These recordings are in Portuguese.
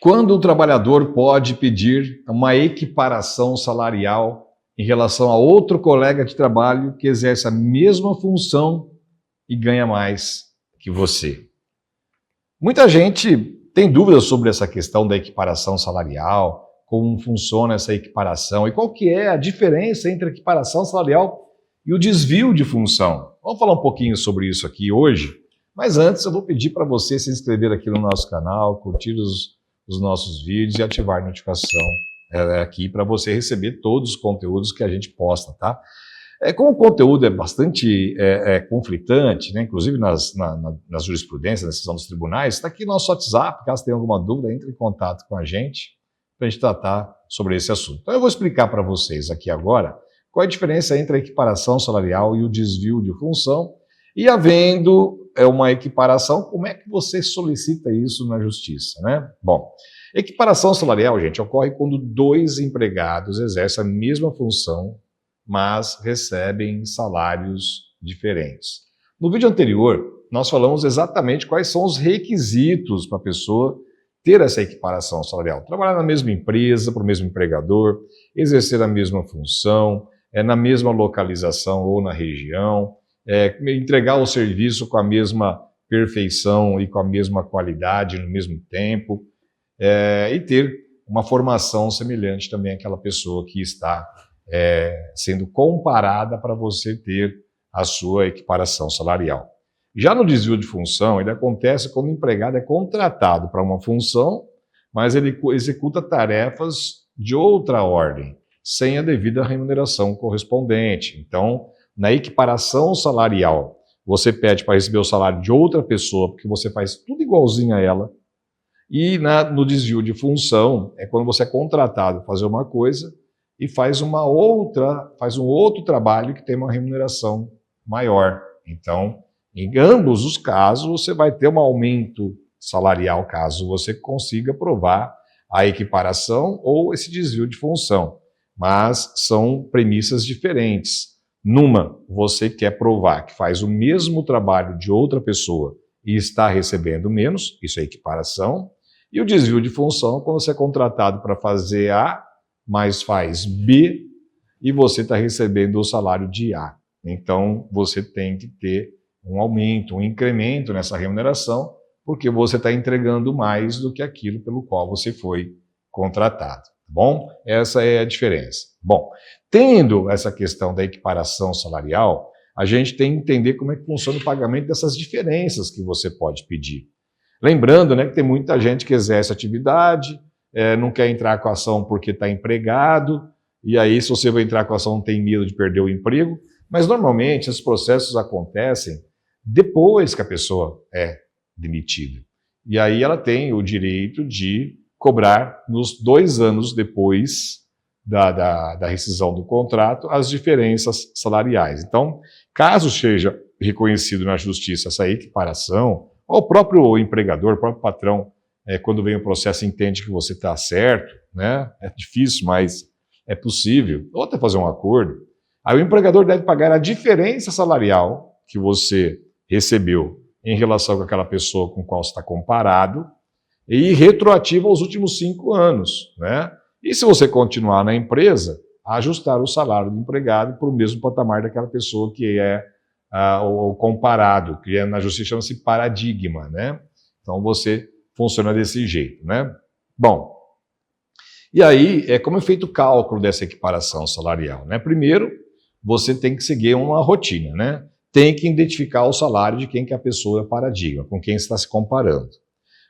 Quando o trabalhador pode pedir uma equiparação salarial em relação a outro colega de trabalho que exerce a mesma função e ganha mais que você? Muita gente tem dúvidas sobre essa questão da equiparação salarial, como funciona essa equiparação e qual que é a diferença entre a equiparação salarial e o desvio de função. Vamos falar um pouquinho sobre isso aqui hoje, mas antes eu vou pedir para você se inscrever aqui no nosso canal, curtir os nossos vídeos e ativar a notificação aqui para você receber todos os conteúdos que a gente posta, tá? Como o conteúdo é bastante conflitante, né? Inclusive nas jurisprudências, na decisão dos tribunais, está aqui nosso WhatsApp, caso tenha alguma dúvida, entre em contato com a gente para a gente tratar sobre esse assunto. Então eu vou explicar para vocês aqui agora qual é a diferença entre a equiparação salarial e o desvio de função, e havendo uma equiparação, como é que você solicita isso na justiça, né? Bom, equiparação salarial, gente, ocorre quando dois empregados exercem a mesma função, mas recebem salários diferentes. No vídeo anterior, nós falamos exatamente quais são os requisitos para a pessoa ter essa equiparação salarial. Trabalhar na mesma empresa, para o mesmo empregador, exercer a mesma função, na mesma localização ou na região, entregar o serviço com a mesma perfeição e com a mesma qualidade no mesmo tempo, e ter uma formação semelhante também àquela pessoa que está sendo comparada para você ter a sua equiparação salarial. Já no desvio de função, ele acontece quando o empregado é contratado para uma função, mas ele executa tarefas de outra ordem, sem a devida remuneração correspondente. Então, na equiparação salarial, você pede para receber o salário de outra pessoa, porque você faz tudo igualzinho a ela, e no desvio de função, é quando você é contratado para fazer uma coisa e faz um outro trabalho que tem uma remuneração maior. Então, em ambos os casos, você vai ter um aumento salarial, caso você consiga provar a equiparação ou esse desvio de função. Mas são premissas diferentes. Numa, você quer provar que faz o mesmo trabalho de outra pessoa e está recebendo menos, isso é equiparação. E o desvio de função, quando você é contratado para fazer A, mas faz B, e você está recebendo o salário de A. Então, você tem que ter um aumento, um incremento nessa remuneração, porque você está entregando mais do que aquilo pelo qual você foi contratado. Bom, essa é a diferença. Bom, tendo essa questão da equiparação salarial, a gente tem que entender como é que funciona o pagamento dessas diferenças que você pode pedir. Lembrando, né, que tem muita gente que exerce atividade, não quer entrar com a ação porque está empregado, e aí se você vai entrar com a ação tem medo de perder o emprego, mas normalmente esses processos acontecem depois que a pessoa é demitida. E aí ela tem o direito de cobrar nos 2 anos depois da rescisão do contrato as diferenças salariais. Então, caso seja reconhecido na justiça essa equiparação, ou o próprio empregador, o próprio patrão, quando vem o processo entende que você está certo, né? É difícil, mas é possível, ou até fazer um acordo, aí o empregador deve pagar a diferença salarial que você recebeu em relação com aquela pessoa com qual você está comparado, e retroativo aos últimos 5 anos, né? E se você continuar na empresa, ajustar o salário do empregado para o mesmo patamar daquela pessoa que é o comparado, que na justiça chama-se paradigma, né? Então você funciona desse jeito, né? Bom, e aí, como é feito o cálculo dessa equiparação salarial, né? Primeiro, você tem que seguir uma rotina, né? Tem que identificar o salário de quem que a pessoa é paradigma, com quem está se comparando.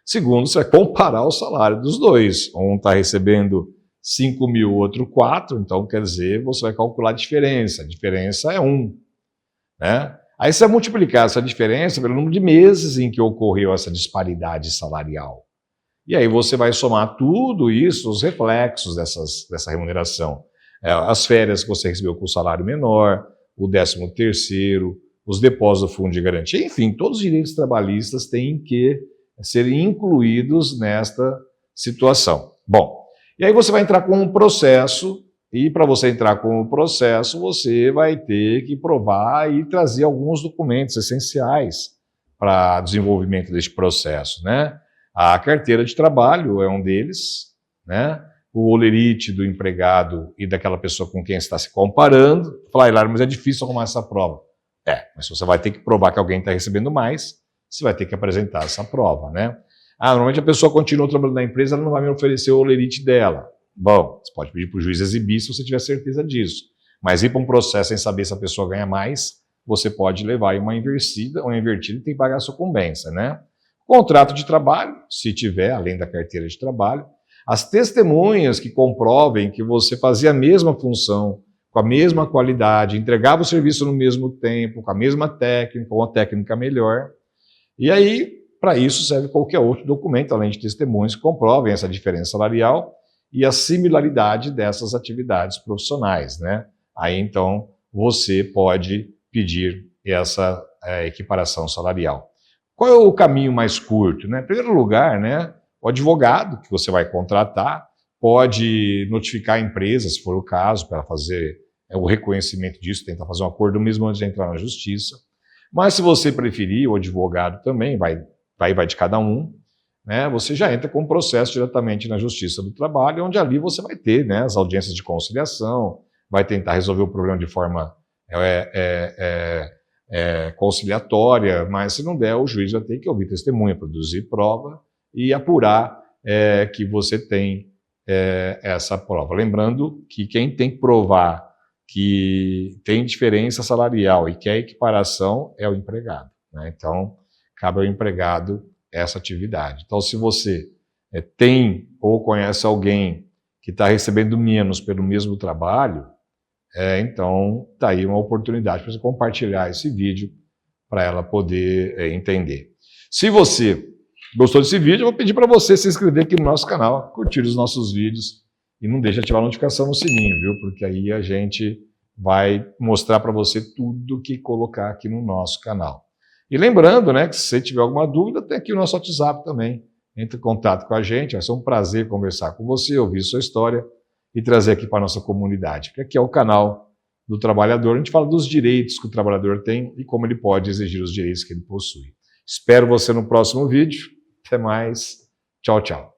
Segundo, você vai comparar o salário dos dois. Um está recebendo 5 mil, o outro 4, então quer dizer, você vai calcular a diferença. A diferença é 1. Né? Aí você vai multiplicar essa diferença pelo número de meses em que ocorreu essa disparidade salarial. E aí você vai somar tudo isso, os reflexos dessa remuneração. As férias que você recebeu com o salário menor, o 13º, os depósitos do fundo de garantia, enfim, todos os direitos trabalhistas têm que serem incluídos nesta situação. Bom, e aí você vai entrar com um processo, e para você entrar com o processo, você vai ter que provar e trazer alguns documentos essenciais para desenvolvimento deste processo, né? A carteira de trabalho é um deles, né? O holerite do empregado e daquela pessoa com quem está se comparando. Fala, Hilário, mas é difícil arrumar essa prova. Mas você vai ter que provar que alguém está recebendo mais, você vai ter que apresentar essa prova, né? Normalmente a pessoa continua trabalhando na empresa, ela não vai me oferecer o holerite dela. Bom, você pode pedir para o juiz exibir se você tiver certeza disso. Mas ir para um processo sem saber se a pessoa ganha mais, você pode levar uma invertida e tem que pagar a sucumbência, né? Contrato de trabalho, se tiver, além da carteira de trabalho. As testemunhas que comprovem que você fazia a mesma função, com a mesma qualidade, entregava o serviço no mesmo tempo, com a mesma técnica, ou uma técnica melhor. E aí, para isso serve qualquer outro documento, além de testemunhos que comprovem essa diferença salarial e a similaridade dessas atividades profissionais, né? Aí, então, você pode pedir essa equiparação salarial. Qual é o caminho mais curto, né? Em primeiro lugar, né, o advogado que você vai contratar pode notificar a empresa, se for o caso, para fazer o reconhecimento disso, tentar fazer um acordo mesmo antes de entrar na justiça. Mas se você preferir, o advogado também vai de cada um, né? Você já entra com o processo diretamente na Justiça do Trabalho, onde ali você vai ter, né, as audiências de conciliação, vai tentar resolver o problema de forma conciliatória, mas se não der, o juiz vai ter que ouvir testemunha, produzir prova e apurar que você tem essa prova. Lembrando que quem tem que provar que tem diferença salarial e quer equiparação é o empregado, né? Então, cabe ao empregado essa atividade. Então, se você tem ou conhece alguém que está recebendo menos pelo mesmo trabalho, então está aí uma oportunidade para você compartilhar esse vídeo para ela poder entender. Se você gostou desse vídeo, eu vou pedir para você se inscrever aqui no nosso canal, curtir os nossos vídeos e não deixe de ativar a notificação no sininho, viu? Porque aí a gente vai mostrar para você tudo que colocar aqui no nosso canal. E lembrando, né, que se você tiver alguma dúvida, tem aqui o nosso WhatsApp também. Entre em contato com a gente, vai ser um prazer conversar com você, ouvir sua história e trazer aqui para a nossa comunidade, que aqui é o canal do trabalhador. A gente fala dos direitos que o trabalhador tem e como ele pode exigir os direitos que ele possui. Espero você no próximo vídeo. Até mais. Tchau, tchau.